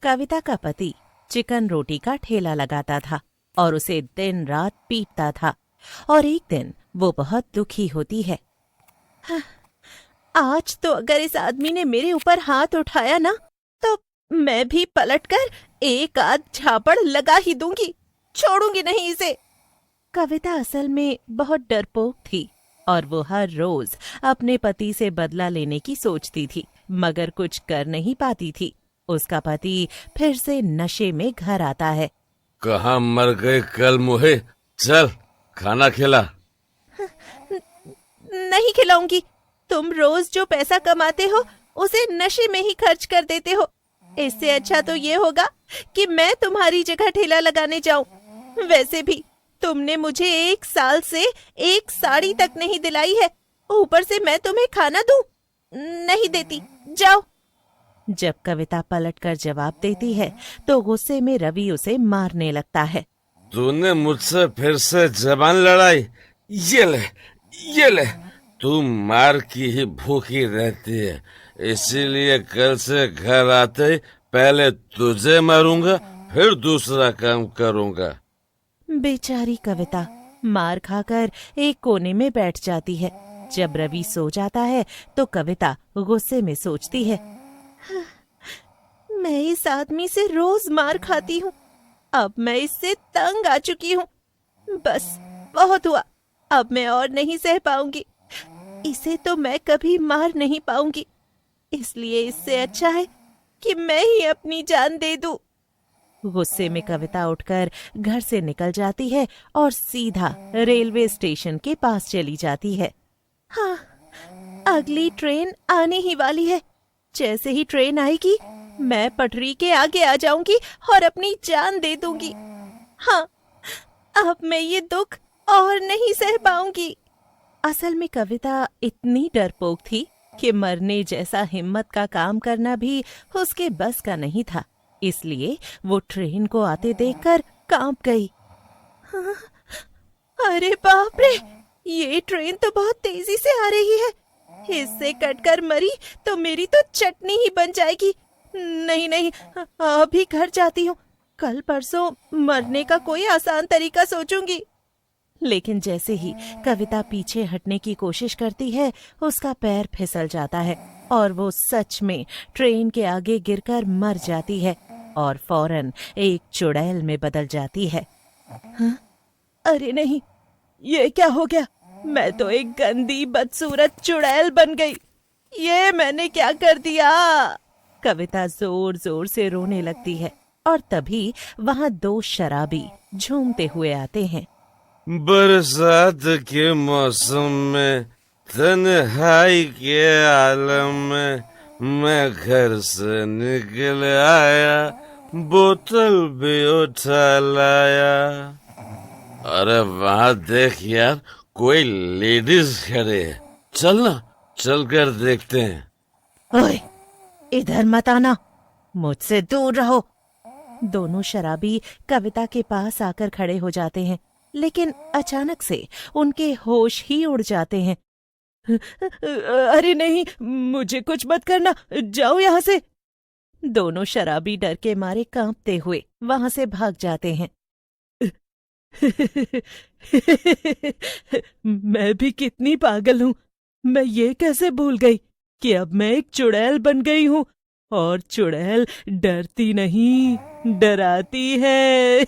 कविता का पति चिकन रोटी का ठेला लगाता था और उसे दिन रात पीटता था। और एक दिन वो बहुत दुखी होती है। आज तो अगर इस आदमी ने मेरे ऊपर हाथ उठाया ना, तो मैं भी पलटकर एक आध झापड़ लगा ही दूंगी, छोड़ूंगी नहीं इसे। कविता असल में बहुत डरपोक थी और वो हर रोज अपने पति से बदला लेने की सोचती थी, मगर कुछ कर नहीं पाती थी। उसका पति फिर से नशे में घर आता है। कहाँ मर गए कल मुहे, चल खाना खिला। नहीं खिलाऊंगी, तुम रोज जो पैसा कमाते हो उसे नशे में ही खर्च कर देते हो। इससे अच्छा तो ये होगा कि मैं तुम्हारी जगह ठेला लगाने जाऊं। वैसे भी तुमने मुझे 1 साल से एक साड़ी तक नहीं दिलाई है, ऊपर से मैं तुम्हें खाना दूं? नहीं देती, जाओ। जब कविता पलटकर जवाब देती है तो गुस्से में रवि उसे मारने लगता है। तूने मुझसे फिर से जबान लड़ाई, ये ले, तू मार की ही भूखी रहती है, इसीलिए कल से घर आते ही पहले तुझे मारूंगा, फिर दूसरा काम करूंगा। बेचारी कविता मार खाकर एक कोने में बैठ जाती है। जब रवि सो जाता है तो कविता गुस्से में सोचती है, मैं इस आदमी से रोज मार खाती हूँ, अब मैं इससे तंग आ चुकी हूँ। बस बहुत हुआ, अब मैं और नहीं सह पाऊंगी। इसे तो मैं कभी मार नहीं पाऊंगी, इसलिए इससे अच्छा है कि मैं ही अपनी जान दे दूं। गुस्से में कविता उठकर घर से निकल जाती है और सीधा रेलवे स्टेशन के पास चली जाती है। हाँ, अगली ट्रेन आने ही वाली है। जैसे ही ट्रेन आएगी मैं पटरी के आगे आ जाऊंगी और अपनी जान दे दूंगी। हाँ, अब मैं ये दुख और नहीं सह पाऊंगी। असल में कविता इतनी डरपोक थी कि मरने जैसा हिम्मत का काम करना भी उसके बस का नहीं था, इसलिए वो ट्रेन को आते देखकर कांप गई। हाँ, अरे बाप रे, ये ट्रेन तो बहुत तेजी से आ रही है। इससे कटकर मरी तो मेरी तो चटनी ही बन जाएगी। नहीं, अभी घर जाती हूँ, कल परसों मरने का कोई आसान तरीका सोचूंगी। लेकिन जैसे ही कविता पीछे हटने की कोशिश करती है, उसका पैर फिसल जाता है और वो सच में ट्रेन के आगे गिरकर मर जाती है और फौरन एक चुड़ैल में बदल जाती है। हाँ? अरे नहीं, ये क्या हो गया? मैं तो एक गंदी बदसूरत चुड़ैल बन गई। ये मैंने क्या कर दिया? कविता जोर जोर से रोने लगती है और तभी वहाँ 2 शराबी झूमते हुए आते हैं। बरसात के मौसम में तन्हाई के आलम में मैं घर से निकल आया, बोतल भी उठा लाया। अरे वहाँ देख यार, कोई लेडीज खड़े है, चल कर देखते हैं। ओए, इधर मत आना, मुझसे दूर रहो। दोनों शराबी कविता के पास आकर खड़े हो जाते हैं, लेकिन अचानक से उनके होश ही उड़ जाते हैं। अरे नहीं, मुझे कुछ मत करना, जाओ यहाँ से। दोनों शराबी डर के मारे कांपते हुए वहां से भाग जाते हैं। मैं भी कितनी पागल हूँ, मैं ये कैसे भूल गई कि अब मैं एक चुड़ैल बन गई हूँ, और चुड़ैल डरती नहीं, डराती है।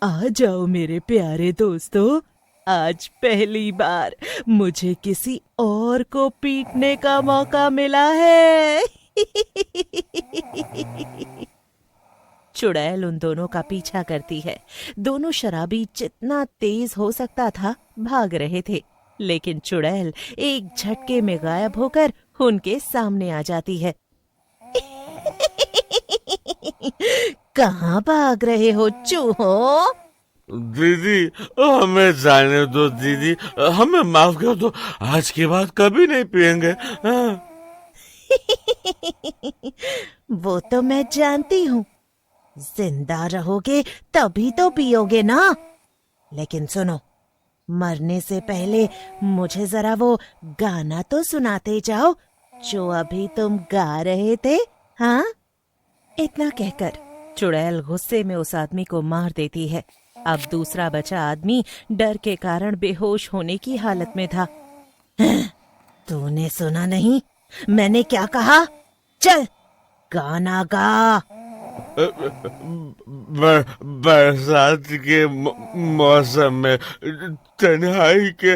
आ जाओ मेरे प्यारे दोस्तों, आज पहली बार मुझे किसी और को पीटने का मौका मिला है। चुड़ैल उन दोनों का पीछा करती है। दोनों शराबी जितना तेज हो सकता था भाग रहे थे, लेकिन चुड़ैल एक झटके में गायब होकर उनके सामने आ जाती है। कहाँ भाग रहे हो चूहों? दीदी, हमें जाने दो दीदी, हमें माफ कर दो, आज के बाद कभी नहीं पिएंगे। वो तो मैं जानती हूँ, जिंदा रहोगे तभी तो पियोगे ना। लेकिन सुनो, मरने से पहले मुझे जरा वो गाना तो सुनाते जाओ जो अभी तुम गा रहे थे, हाँ? इतना कहकर चुड़ैल गुस्से में उस आदमी को मार देती है। अब दूसरा बचा आदमी डर के कारण बेहोश होने की हालत में था। तूने सुना नहीं? मैंने क्या कहा? चल गाना गा। बरसात के मौसम में तन्हाई के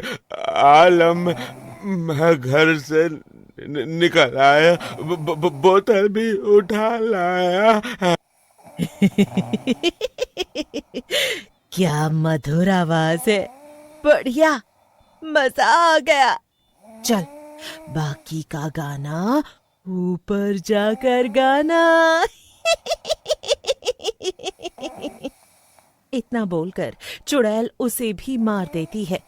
आलम में मैं घर से निकल आया, बोतल भी उठा लाया। क्या मधुर आवाज है, बढ़िया, मजा आ गया। चल बाकी का गाना ऊपर जाकर गाना। इतना बोलकर चुड़ैल उसे भी मार देती है।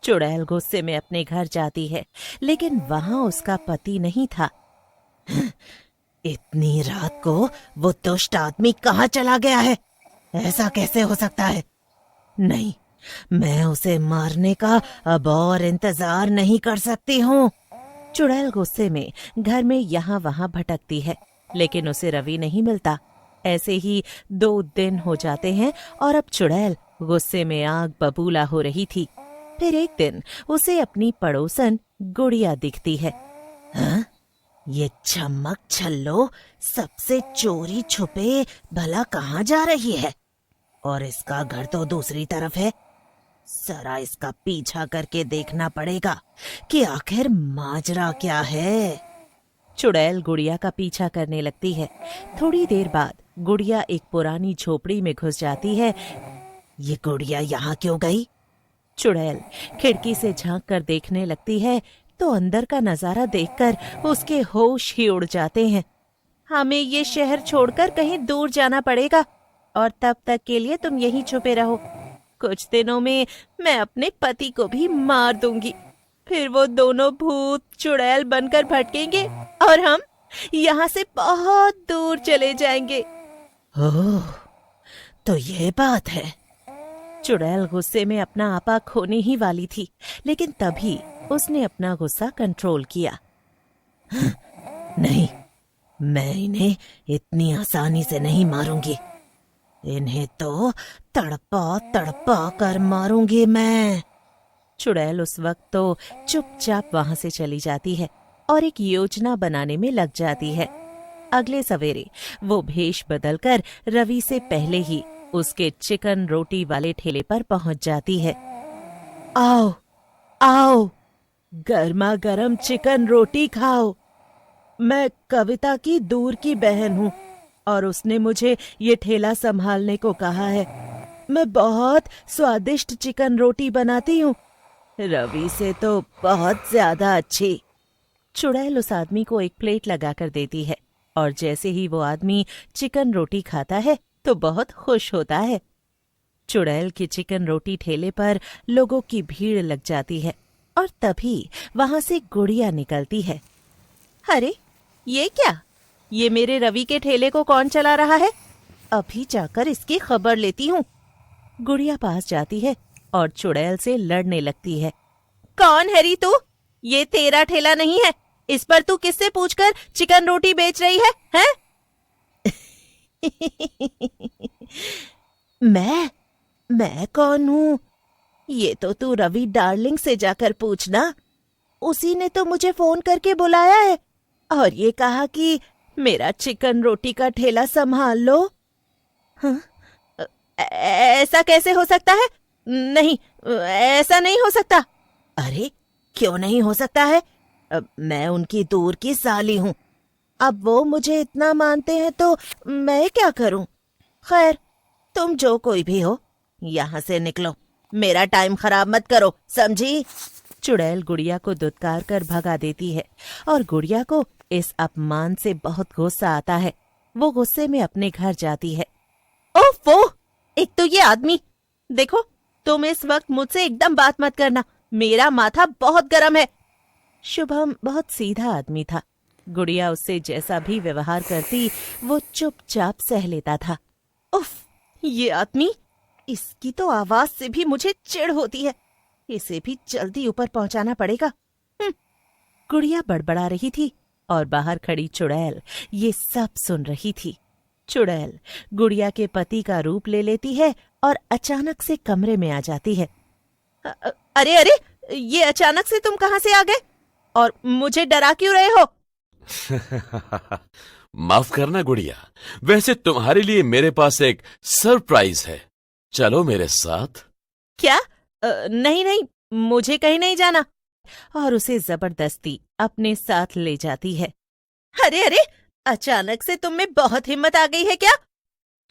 चुड़ैल गुस्से में अपने घर जाती है, लेकिन वहां उसका पति नहीं था। इतनी रात को वो दुष्ट आदमी कहाँ चला गया है? ऐसा कैसे हो सकता है? नहीं, मैं उसे मारने का अब और इंतजार नहीं कर सकती हूँ। चुड़ैल गुस्से में घर में यहाँ वहां भटकती है, लेकिन उसे रवि नहीं मिलता। ऐसे ही 2 दिन हो जाते हैं और अब चुड़ैल गुस्से में आग बबूला हो रही थी। फिर एक दिन उसे अपनी पड़ोसन गुड़िया दिखती है। हाँ? ये चमक छल्लो सबसे चोरी छुपे भला कहाँ जा रही है? और इसका घर तो दूसरी तरफ है। जरा इसका पीछा करके देखना पड़ेगा कि आखिर माजरा क्या है। चुड़ैल गुड़िया का पीछा करने लगती है। थोड़ी देर बाद गुड़िया एक पुरानी झोपड़ी में घुस जाती है। ये गुड़िया यहाँ क्यों गई? चुड़ैल खिड़की से झांक कर देखने लगती है तो अंदर का नजारा देखकर उसके होश ही उड़ जाते हैं। हमें ये शहर छोड़कर कहीं दूर जाना पड़ेगा और तब तक के लिए तुम यहीं छुपे रहो। कुछ दिनों में मैं अपने पति को भी मार दूंगी। फिर वो दोनों भूत चुड़ैल बनकर भटकेंगे और हम यहाँ से बहुत दूर चले जाएंगे। ओह, तो ये बात है। चुड़ैल गुस्से में अपना आपा खोने ही वाली थी, लेकिन तभी उसने अपना गुस्सा कंट्रोल किया। नहीं, मैं इन्हें इतनी आसानी से नहीं मारूंगी। इन्हें तो तड़पा तड़पा कर मारूंगी मैं। चुड़ैल उस वक्त तो चुपचाप वहां से चली जाती है और एक योजना बनाने में लग जाती है। अगले सवेरे वो भेष बदलकर रवि से पहले ही उसके चिकन रोटी वाले ठेले पर पहुंच जाती है। आओ आओ, गर्मा गर्म चिकन रोटी खाओ। मैं कविता की दूर की बहन हूँ और उसने मुझे ये ठेला संभालने को कहा है। मैं बहुत स्वादिष्ट चिकन रोटी बनाती हूँ, रवि से तो बहुत ज्यादा अच्छी। चुड़ैल उस आदमी को एक प्लेट लगाकर देती है और जैसे ही वो आदमी चिकन रोटी खाता है तो बहुत खुश होता है। चुड़ैल की चिकन रोटी ठेले पर लोगों की भीड़ लग जाती है और तभी वहां से गुड़िया निकलती है। अरे ये क्या? ये मेरे रवि के ठेले को कौन चला रहा है? अभी जाकर इसकी खबर लेती हूँ। गुड़िया पास जाती है और चुड़ैल से लड़ने लगती है। कौन है री तू? ये तेरा ठेला नहीं है। इस पर तू किससे पूछकर चिकन रोटी बेच रही है, हैं? मैं कौन हूँ? ये तो तू रवि डार्लिंग से जाकर पूछना। उसी ने तो मुझे फोन करके बुलाया है और ये कहा कि मेरा चिकन रोटी का ठेला संभाल लो। हाँ? ऐसा कैसे हो सकता है? नहीं, ऐसा नहीं हो सकता। अरे क्यों नहीं हो सकता है? मैं उनकी दूर की साली हूँ। अब वो मुझे इतना मानते हैं तो मैं क्या करूं? खैर, तुम जो कोई भी हो, यहाँ से निकलो। मेरा टाइम खराब मत करो, समझी? चुड़ैल गुड़िया को दुत्कार कर भगा देती है और गुड़िया को इस अपमान से बहुत गुस्सा आता है। वो गुस्से में अपने घर जाती है। ओफो, एक तो ये आदमी। देखो, तुम इस वक्त मुझसे एकदम बात मत करना, मेरा माथा बहुत गर्म है। शुभम बहुत सीधा आदमी था। गुड़िया उससे जैसा भी व्यवहार करती वो चुपचाप सह लेता था। उफ, ये आदमी, इसकी तो आवाज से भी मुझे चिढ़ होती है। इसे भी जल्दी ऊपर पहुंचाना पड़ेगा। गुड़िया बड़बड़ा रही थी और बाहर खड़ी चुड़ैल ये सब सुन रही थी। चुड़ैल गुड़िया के पति का रूप ले लेती है और अचानक से कमरे में आ जाती है। अरे अरे, ये अचानक से तुम कहां से आ गए और मुझे डरा क्यों रहे हो? माफ करना गुड़िया, वैसे तुम्हारे लिए मेरे पास एक सरप्राइज है, चलो मेरे साथ। क्या? नहीं नहीं, मुझे कहीं नहीं जाना। और उसे जबरदस्ती अपने साथ ले जाती है। अरे अरे, अचानक से तुम में बहुत हिम्मत आ गई है क्या?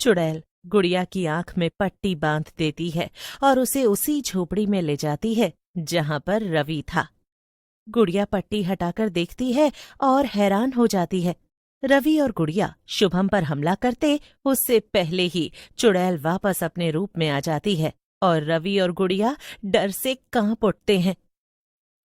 चुड़ैल गुड़िया की आंख में पट्टी बांध देती है और उसे उसी झोपड़ी में ले जाती है जहां पर रवि था। गुड़िया पट्टी हटाकर देखती है और हैरान हो जाती है। रवि और गुड़िया शुभम पर हमला करते उससे पहले ही चुड़ैल वापस अपने रूप में आ जाती है और रवि और गुड़िया डर से कांप उठते हैं।